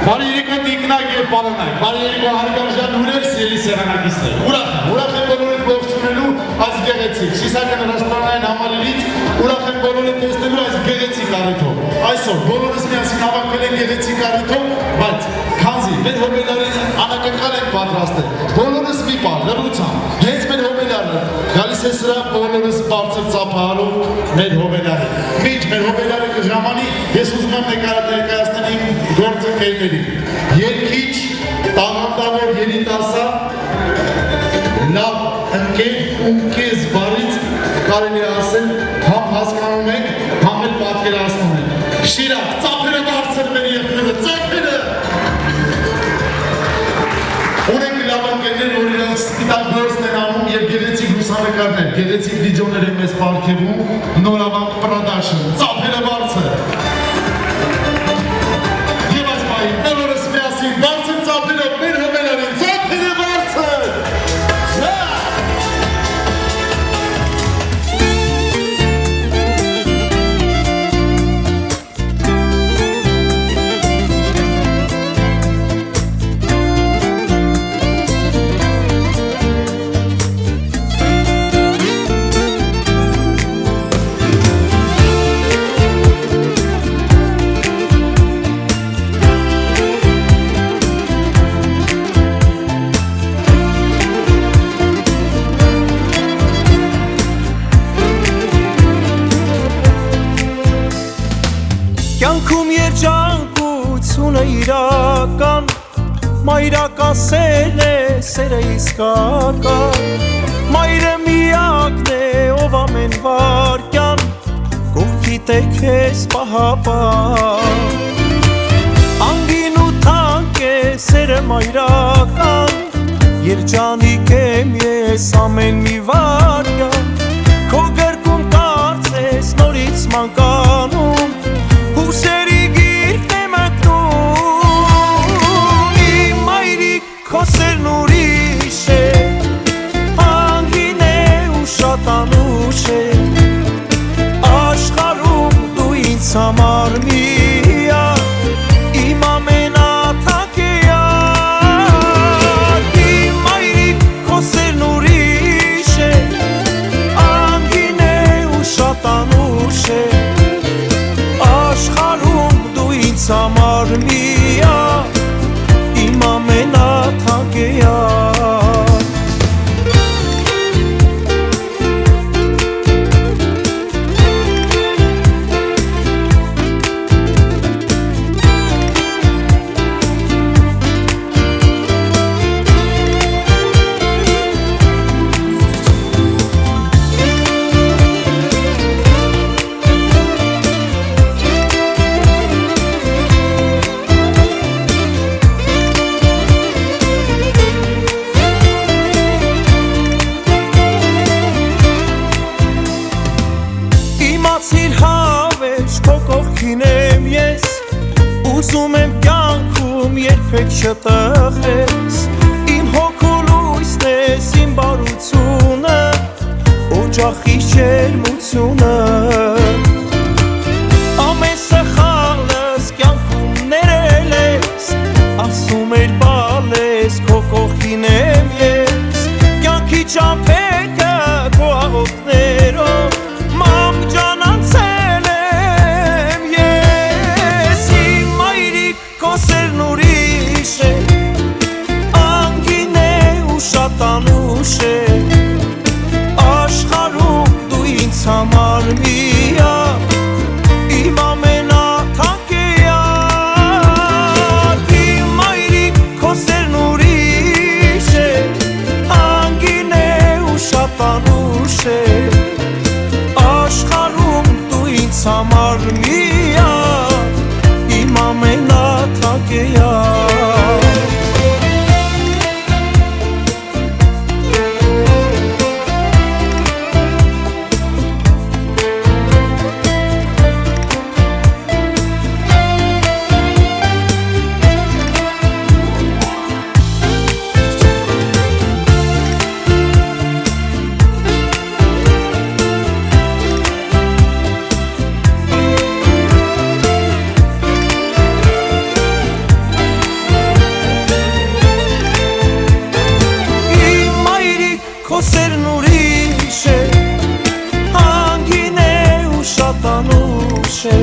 Բարի երեկո տիկնակ և պարոնակ, բարի երեկո հարգարժան հուրեր սիրելի սեղանակիցներ։ Ուրախ եմ բոլորիդ ողջունելու այս գեղեցիկ Շիսակն ռեստորանային համալիրից, ուրախ եմ բոլորիդ տեսնելու այս գեղեցիկ առիթով։ Այսօր բոլորս միասին հավաքվել են գեղեցիկ առիթով, բայց քանզի մեր հոբելարին անակնկալ են պատրաստել, բոլորս մի պար, լռությամբ, հենց մեր հոբելարը գալիս է սրա բոլորս բարձր ծափահարում մեր հոբելարին։ Մինչ մեր հոբելարը կժամանի, ես ուզում եմ ներկայացնել իմ գործընկերներին, երկիչ, տաղանդավոր երիտասարդ, լավ ընկեր ու քեզ բարից կարելի ասել համ հասկանում եք, համ էլ պատկերացնում եք։ Շիրակ, ծափերը բարձր մեր եղբայրը, ծափերը։ Ունենք լավ ընկերներ, որ իրենց սպիտակ գործն են անում և գեղեցիկ լուսանկարներ, գեղեցիկ վիդեոներ են մեզ պարգևում, նորավանք production, ծափերը բարձր։ Եվ այս պահին բոլորս միասին բարձր ծափերով մեր հոբելարին, ծափերը բարձր։ Կյանքում երջանկությունը իրական, մայրական սերն է, սերը իսկական, մայրը միակն է, ով ամեն վարկյան, կողքիդ է քեզ պահապան, անգին ու թանկ է սերը մայրական, երջանիկ եմ ես ամեն մի վարկյան, քո գրկում կարծես նորից մանկանում, Հուսերի գիրկն է մկնում, իմ մայրիկ քո սերն ուրիշ է, անգին է ու շատ անուշ է, աշխարհում դու ինձ համար միակ, իմ ամենաթանկ էակ, իմ մայրիկ քո սերն ուրիշ է, անգին է ու շատ անուշ է, աշխարհում դու ինձ համար միակ, իմ ամենաթանկ էակ։ Իմացիր հավերժ քո կողքին եմ ես, ուզում եմ կյանքում երբեք չտխես, իմ հոգու լույսն ես իմ բարությունը, օջախի շերմությունը, ամեն սխալս կյանքում ներել ես, ասում էր բալես քո կողքին եմ ես, կյանքի ճամփեքը քո աղոթներով, Մամ ջան անցել եմ ես, իմ մայրիկ քո սերն ուրիշ է, անգին է ու շատ անուշ է, աշխարհում դու ինձ համար միակ, իմ ամենաթանկ խոսերն ուրիշ է, հանգին է ու շատ անուշ է,